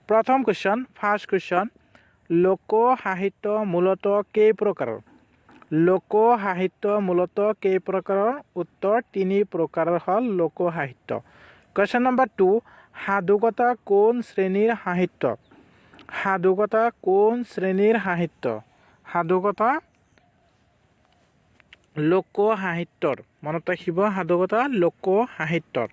प्रथम question first question लोक साहित्य मूलतः केই प्रकाৰৰ लोक साहित्य मूलतः केই प्रकाৰৰ उत्तर 3 प्रकाৰৰ হল लोक साहित्य क्वेश्चन नंबर 2 সাধুকথা কোন শ্ৰেণীৰ সাহিত্য সাধুকথা কোন শ্ৰেণীৰ সাহিত্য সাধুকথা লোক সাহিত্যৰ মনত ৰাখিব সাধুকথা লোক সাহিত্যৰ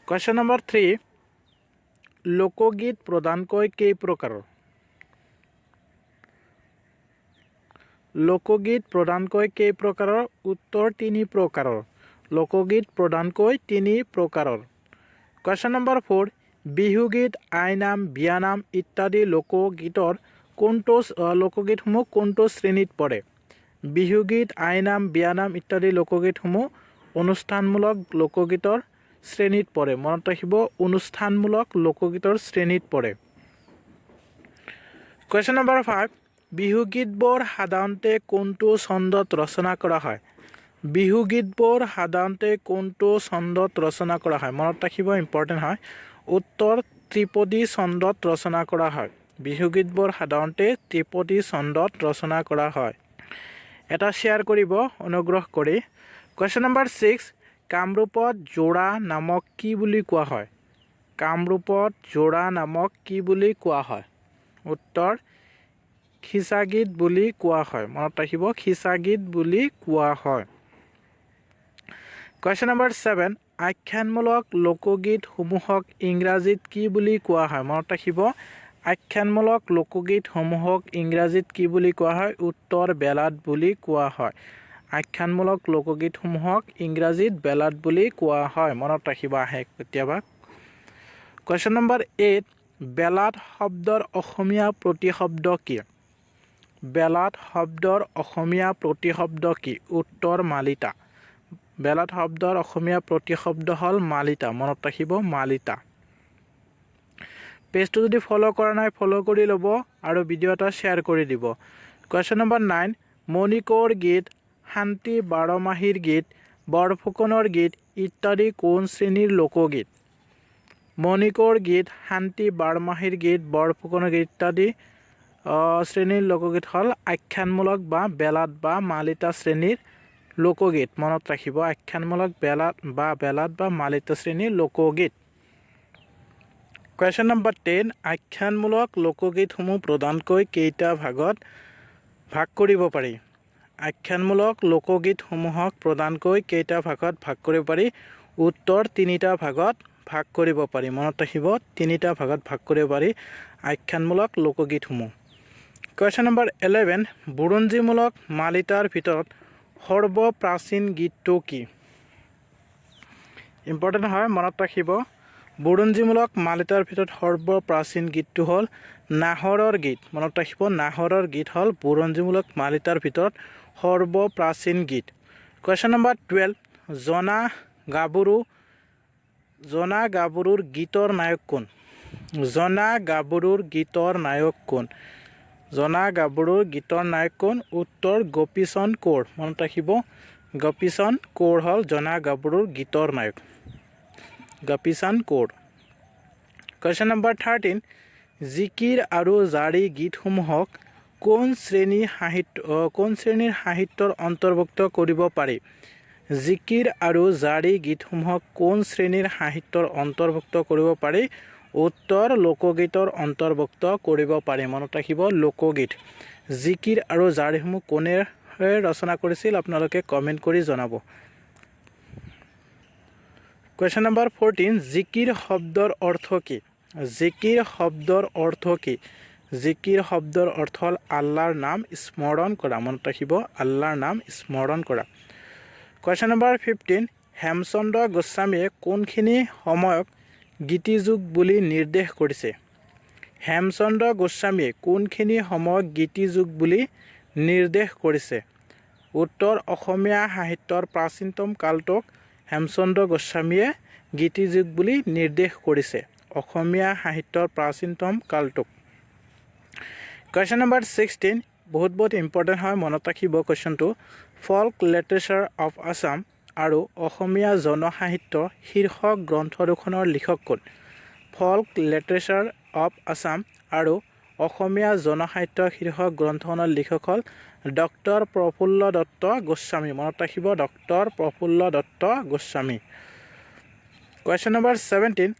क्वेश्चन नंबर 3 লোকগীত প্ৰধানকৈ কেই প্ৰকাৰৰ লোকগীত প্ৰধানকৈ কেই প্ৰকাৰৰ উত্তৰ 3 প্ৰকাৰৰ লোকগীত প্ৰধানকৈ 3 প্ৰকাৰৰ क्वेश्चन नंबर 4 বিহুগীত আইনাম বিয়ানাম ইত্যাদি লোকগীতৰ কোনটো লোকগীতসমূহ কোনটো শ্ৰেণীত পৰে বিহুগীত আইনাম বিয়ানাম ইত্যাদি লোকগীতসমূহ অনুষ্ঠানমূলক লোকগীতৰ শ্ৰেণীত পৰে মনত ৰাখিব অনুষ্ঠানমূলক লোকগীতৰ শ্ৰেণীত পৰে क्वेश्चन नंबर 5 বিহুগীতবোৰ সাধাৰণতে কোনটো ছন্দত ৰচনা কৰা হয় বিহুগীতবোৰ সাধাৰণতে কোনটো ছন্দত ৰচনা কৰা হয় মনত ৰাখিব ইম্পৰ্টেন্ট হয় উত্তৰ ত্ৰিপদী ছন্দত ৰচনা কৰা হয় বিহুগীতবোৰ সাধাৰণতে ত্ৰিপদী ছন্দত ৰচনা কৰা হয় এটা শেয়াৰ কৰিব অনুগ্ৰহ কৰি क्वेश्चन नंबर 6 কামৰূপত জোড়া নামক কি বুলি কোৱা হয় কামৰূপত জোড়া নামক কি বুলি কোৱা হয় উত্তৰ খিসাগীত বুলি কোৱা হয় মনত ৰাখিব খিসাগীত বুলি কোৱা হয় क्वेश्चन नंबर 7 আখ্যানমূলক লোকগীত সমূহক ইংৰাজীত কি বুলি কোৱা হয় মনত ৰাখিব আখ্যানমূলক লোকগীত সমূহক ইংৰাজীত কি বুলি কোৱা হয় উত্তৰ বেলাড বুলি কোৱা হয় আখ্যানমূলক লোকগীত সমূহক ইংৰাজীত বেলাড বুলি কোৱা হয় মনত ৰাখিব আহে কেতিয়াবা क्वेश्चन नंबर 8 বেলাড শব্দৰ অসমীয়া প্ৰতিশব্দ কি বেলাড শব্দৰ অসমীয়া প্ৰতিশব্দ কি উত্তৰ মালিতা বেলাড শব্দৰ অসমীয়া প্ৰতিশব্দ হল মালিতা মনত ৰাখিব মালিতা পেজটো যদি ফলো কৰা নাই ফলো কৰি লব আৰু ভিডিওটা শেয়াৰ কৰি দিব क्वेश्चन नंबर 9 মণিকৰ গীত শান্তি বাৰমাহীৰ গীত বৰফুকনৰ গীত ইত্যাদি কোন শ্ৰেণীৰ লোকগীত মণিকৰ গীত শান্তি বাৰমাহীৰ গীত বৰফুকনৰ গীত ইত্যাদি শ্ৰেণীৰ লোকগীত হল আখ্যানমূলক বা বেলাড বা মালিতা শ্ৰেণীৰ লোকগীত মনত ৰাখিব আখ্যানমূলক বেলাড বা মালিতা শ্ৰেণীৰ লোকগীত क्वेश्चन नंबर 10 আখ্যানমূলক লোকগীতসমূহ প্ৰধানকৈ কেইটা ভাগত ভাগ কৰিব পাৰি আখ্যানমূলক লোকগীতসমূহক প্ৰধানকৈ কেইটা ভাগত ভাগ কৰিব পাৰি উত্তৰ 3টা ভাগত ভাগ কৰিব পাৰি মনত ৰাখিব 3টা ভাগত ভাগ কৰিব পাৰি আখ্যানমূলক লোকগীতসমূহ क्वेश्चन नंबर 11 বুৰঞ্জীমূলক মালিতাৰ ভিতৰত সৰ্বপ্ৰাচীন গীতটো কি ইম্পৰ্টেন্ট হয় মনত ৰাখিব বুৰঞ্জীমূলক মালিতাৰ ভিতৰত সৰ্বপ্ৰাচীন গীতটো হল নাহৰৰ গীত মনত ৰাখিব নাহৰৰ গীত হল বুৰঞ্জীমূলক মালিতাৰ ভিতৰত সৰ্বপ্ৰাচীন গীত क्वेश्चन नंबर 12 জনা গাভৰুৰ গীতৰ নায়ক কোন জনা গাভৰুৰ গীতৰ নায়ক কোন জনা গাভৰুৰ গীতৰ নায়ক কোন উত্তৰ গোপীচন্দ কৌৰ মনত ৰাখিব গোপীচন্দ কৌৰ হল জনা গাভৰুৰ গীতৰ নায়ক গোপীচন্দ কৌৰ क्वेश्चन नंबर 13 জিকিৰ আৰু জাৰি গীতসমূহক কোন শ্ৰেণীৰ সাহিত্যৰ অন্তৰ্ভুক্ত কৰিব পাৰি জিকিৰ আৰু জাৰি গীতসমূহক কোন শ্ৰেণীৰ সাহিত্যৰ অন্তৰ্ভুক্ত কৰিব পাৰি উত্তৰ লোকগীতৰ অন্তৰ্ভুক্ত কৰিব পাৰি মনত ৰাখিব লোকগীত জিকিৰ আৰু জাৰিসমূহ কোনে ৰচনা কৰিছিল আপোনালোকে কমেন্ট কৰি জনাব क्वेश्चन नंबर 14 জিকিৰ শব্দৰ অৰ্থ কি জিকিৰ শব্দৰ অৰ্থ কি জিকিৰ শব্দৰ অৰ্থ হল আল্লাহৰ নাম স্মৰণ কৰা মনত ৰাখিব আল্লাহৰ নাম স্মৰণ কৰা क्वेश्चन नंबर 15 হেমচন্দ্ৰ গোস্বামীয়ে কোনখিনি সময়ক গীতিযুগ বুলি নিৰ্দেশ কৰিছে হেমচন্দ্ৰ গোস্বামীয়ে কোনখিনি সময়ক গীতিযুগ বুলি নিৰ্দেশ কৰিছে উত্তৰ অসমীয়া সাহিত্যৰ প্ৰাচীনতম কালটোক হেমচন্দ্ৰ গোস্বামীয়ে গীতিযুগ বুলি নিৰ্দেশ কৰিছে অসমীয়া সাহিত্যৰ প্ৰাচীনতম কালটোক क्वेश्चन नंबर 16 बहुत इम्पर्टेन्ट है मन रखिब क्वेश्चनটো ফল্ক লিটাৰেচাৰ অফ আসাম আৰু অসমীয়া জনসাহিত্য শীৰ্ষক গ্ৰন্থ দুখনৰ লিখক কোন ফল্ক লিটাৰেচাৰ অফ আছাম আৰু অসমীয়া জনসাহিত্য শীৰ্ষক গ্ৰন্থখনৰ লিখক হ'ল ডক্টৰ প্ৰফুল্ল দত্ত গোস্বামী। মনত ৰাখিব ডক্টৰ প্ৰফুল্ল দত্ত গোস্বামী। কুৱেশ্যন নম্বৰ 17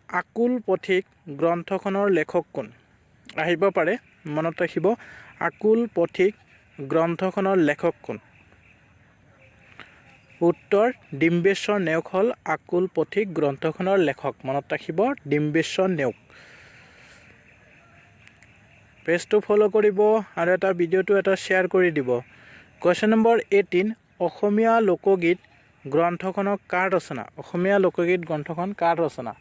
আকুল পথিক গ্ৰন্থখনৰ লেখক কোন? আহিব পাৰে, মনত ৰাখিব আকুল পথিক গ্ৰন্থখনৰ লেখক কোন? উত্তৰ ডিম্বেশ্বৰ নেওগ হ'ল আকুল পথিক গ্ৰন্থখনৰ লেখক। মনত ৰাখিব ডিম্বেশ্বৰ নেওগ। পেজটো ফ'ল' কৰিব আৰু এটা ভিডিঅ'টো শ্বেয়াৰ কৰি দিব। কুৱেশ্যন নম্বৰ 18 অসমীয়া লোকগীত গ্ৰন্থখনৰ কাৰ ৰচনা? অসমীয়া লোকগীত গ্ৰন্থখন কাৰ ৰচনা?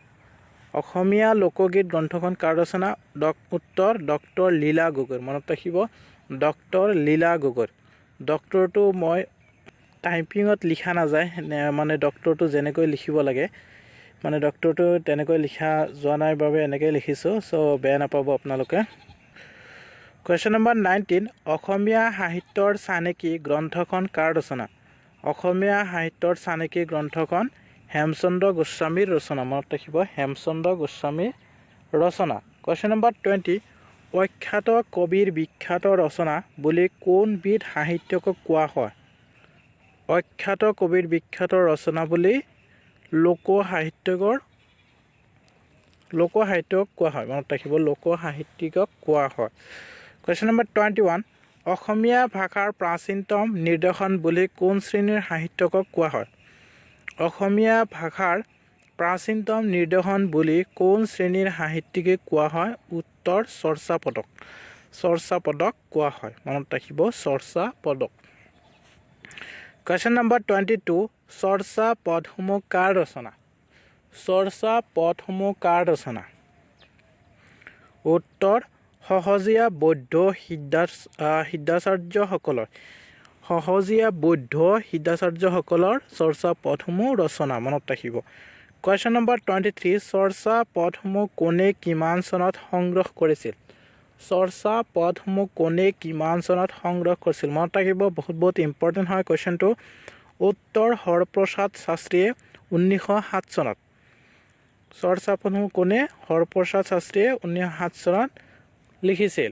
অসমীয়া লোকগীত গ্ৰন্থখন কাৰ ৰচনা? উত্তৰ ডক্টৰ লীলা গগৈ। মনত ৰাখিব ডক্টৰ লীলা গগৈ। ডক্টৰটো মই টাইপিঙত লিখা নাযায়, মানে ডক্টৰটো যেনেকৈ লিখিব লাগে, মানে ডক্টৰটো তেনেকৈ লিখা যোৱা নাই বাবে এনেকৈ লিখিছোঁ, চ' বেয়া নাপাব আপোনালোকে। কুৱেশ্যন নম্বৰ 19 অসমীয়া সাহিত্যৰ চানেকি গ্ৰন্থখন কাৰ ৰচনা? অসমীয়া সাহিত্যৰ চানেকি গ্ৰন্থখন হেমচন্দ্ৰ গোস্বামীৰ ৰচনা। মনত ৰাখিব হেমচন্দ্ৰ গোস্বামীৰ ৰচনা। কুৱেশ্যন নম্বৰ 20 অখ্যাত কবিৰ বিখ্যাত ৰচনা বুলি কোনবিধ সাহিত্যকক কোৱা হয়? অখ্যাত কবিৰ বিখ্যাত ৰচনা বুলি লোকসাহিত্যক কোৱা হয়। মনত ৰাখিব লোকসাহিত্যিকক কোৱা হয়। কুৱেশ্যন নম্বৰ 21 অসমীয়া ভাষাৰ প্ৰাচীনতম নিদৰ্শন বুলি কোন শ্ৰেণীৰ সাহিত্যকক কোৱা হয়? অসমীয়া ভাষাৰ প্ৰাচীনতম নিদৰ্শন বুলি কোন শ্ৰেণীৰ সাহিত্যিকে কোৱা হয়? উত্তৰ চৰ্যাপদক। চৰ্যাপদক কোৱা হয়। মনত ৰাখিব চৰ্যাপদক। কুৱেশ্যন নম্বৰ 22 চৰ্যাপদসমূহ কাৰ ৰচনা? চৰ্যাপদসমূহ কাৰ ৰচনা? উত্তৰ সহজীয়া বৌদ্ধ সিদ্ধাচাৰ্যসকলৰ। সহজীয়া বৌদ্ধ সিদ্ধাচাৰ্যসকলৰ চৰ্যাপদসমূহ ৰচনা। মনত ৰাখিব। কুৱেশ্যন নম্বৰ 23 চৰ্যাপদসমূহ কোনে কিমান চনত সংগ্ৰহ কৰিছিল? চৰ্যাপদসমূহ কোনে কিমান চনত সংগ্ৰহ কৰিছিল? মনত ৰাখিব বহুত ইম্পৰ্টেণ্ট হয় কুৱেশ্যনটো। উত্তৰ হৰপ্ৰসাদ শাস্ত্ৰীয়ে 1907 চনত। চৰ্যাপদসমূহ কোনে? হৰপ্ৰসাদ শাস্ত্ৰীয়ে 1907 চনত লিখিছিল।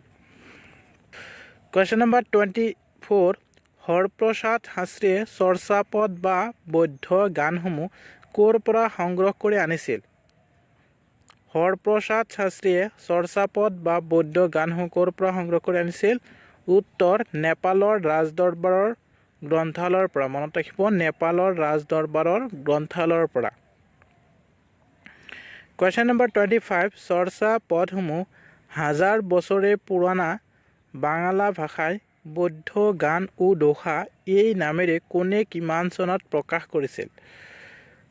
কুৱেশ্যন নম্বৰ 24 হৰপ্ৰসাদ শাস্ত্ৰীয়ে চৰ্যাপদ বা বৌদ্ধ গানসমূহ ক'ৰ পৰা সংগ্ৰহ কৰি আনিছিল? হৰপ্ৰসাদ শাস্ত্ৰীয়ে চৰ্যাপদ বা বৌদ্ধ গানসমূহ ক'ৰ পৰা সংগ্ৰহ কৰি আনিছিল? উত্তৰ নেপালৰ ৰাজদৰবাৰৰ গ্ৰন্থালয়ৰ পৰা। মনত ৰাখিব নেপালৰ ৰাজদৰবাৰৰ গ্ৰন্থালয়ৰ পৰা। কুৱেশ্যন নম্বৰ 25 চৰ্যাপদসমূহ হাজাৰ বছৰে পুৰণা বাংলা ভাষাই বৌদ্ধ গান ও দোহা এই নামেৰে কোনে কিমান চনত প্ৰকাশ কৰিছিল?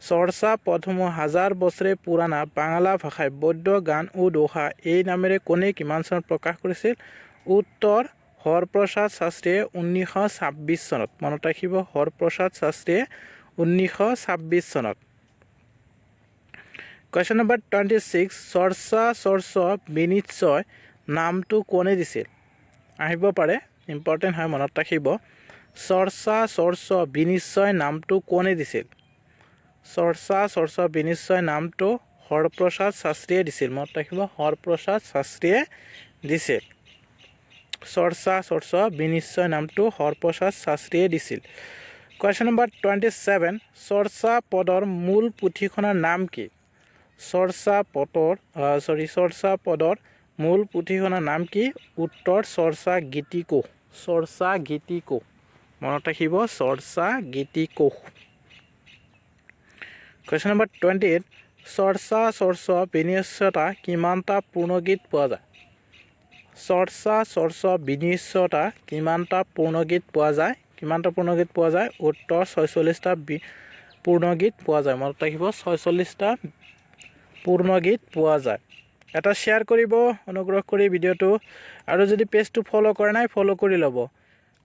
চৰ্যাপদসমূহ হাজাৰ বছৰে পুৰণা বাংলা ভাষাই বৌদ্ধ গান ও দোহা এই নামেৰে কোনে কিমান চনত প্ৰকাশ কৰিছিল? উত্তৰ হৰপ্ৰসাদ শাস্ত্ৰীয়ে 1926 চনত। মনত ৰাখিব হৰপ্ৰসাদ শাস্ত্ৰীয়ে 1926 চনত। কুৱেশ্যন নম্বৰ 26 চৰ্যাচৰ্চ বিনিশ্চয় নামটো কোনে দিছিল? আহিব পাৰে, ইম্পৰ্টেণ্ট হয়, মনত ৰাখিব চৰ্যাচৰ্চ বিনিশ্চয় নামটো কোনে দিছিল? চৰ্যাচৰ্চ বিনিশ্চয় নামটো হৰপ্ৰসাদ শাস্ত্ৰীয়ে দিছিল। মনত ৰাখিব হৰপ্ৰসাদ শাস্ত্ৰীয়ে দিছিল। চৰ্যাচৰ্চ বিনিশ্চয় নামটো হৰপ্ৰসাদ শাস্ত্ৰীয়ে দিছিল। কুৱেশ্যন নম্বৰ 27 চৰ্যাপদৰ মূল পুথিখনৰ নাম কি? চৰ্যাপদৰ মূল পুথিখনৰ নাম কি? উত্তৰ চৰ্যাগীতিকোষ। চৰ্যাগীতিকোষ। মনত ৰাখিব চৰ্যাগীতিকোষ। কুৱেশ্যন নম্বৰ 28 চৰ্যাচৰ্চ বিনিশ্চয়তা কিমানটা পূৰ্ণগীত পোৱা যায়? চৰ্যাচৰ্চ বিনিশ্চয়তা কিমানটা পূৰ্ণগীত পোৱা যায়? কিমানটা পূৰ্ণগীত পোৱা যায়? উত্তৰ 46টা পূৰ্ণগীত পোৱা যায়। মনত ৰাখিব 46টা পূৰ্ণগীত পোৱা যায়। এটা শ্বেয়াৰ কৰিব অনুগ্ৰহ কৰি ভিডিঅ'টো, আৰু যদি পেজটো ফ'ল' কৰা নাই ফ'ল' কৰি ল'ব।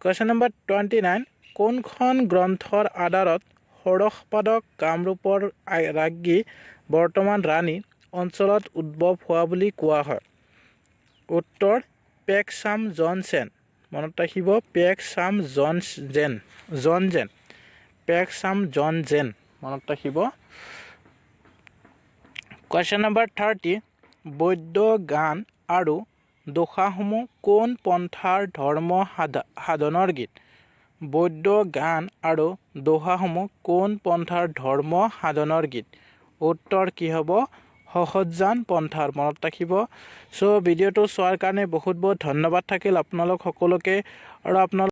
কুৱেশ্যন নম্বৰ 29 কোনখন গ্ৰন্থৰ আধাৰত ষোড়শপাদক কামৰূপৰ ৰাজ্ঞী বৰ্তমান ৰাণী অঞ্চলত উদ্ভৱ হোৱা বুলি কোৱা হয়? উত্তৰ পেকচাম জনচেন। মনত ৰাখিব পেকচাম জনজেন। পেকচাম জনজেন। মনত ৰাখিব। কুৱেশ্যন নম্বৰ 30 বৈদ্য গান আৰু দোহাসমূহ কোন পন্থাৰ ধৰ্ম সাধনৰ গীত? বৈদ্য গান আৰু দোহাসমূহ কোন পন্থাৰ ধৰ্ম সাধনৰ গীত? উত্তৰ কি হ'ব? সহজান পন্থাৰ। মনত ৰাখিব। চ' ভিডিঅ'টো চোৱাৰ কাৰণে বহুত বহুত ধন্যবাদ থাকিল আপোনালোক সকলোকে আৰু আপোনালোক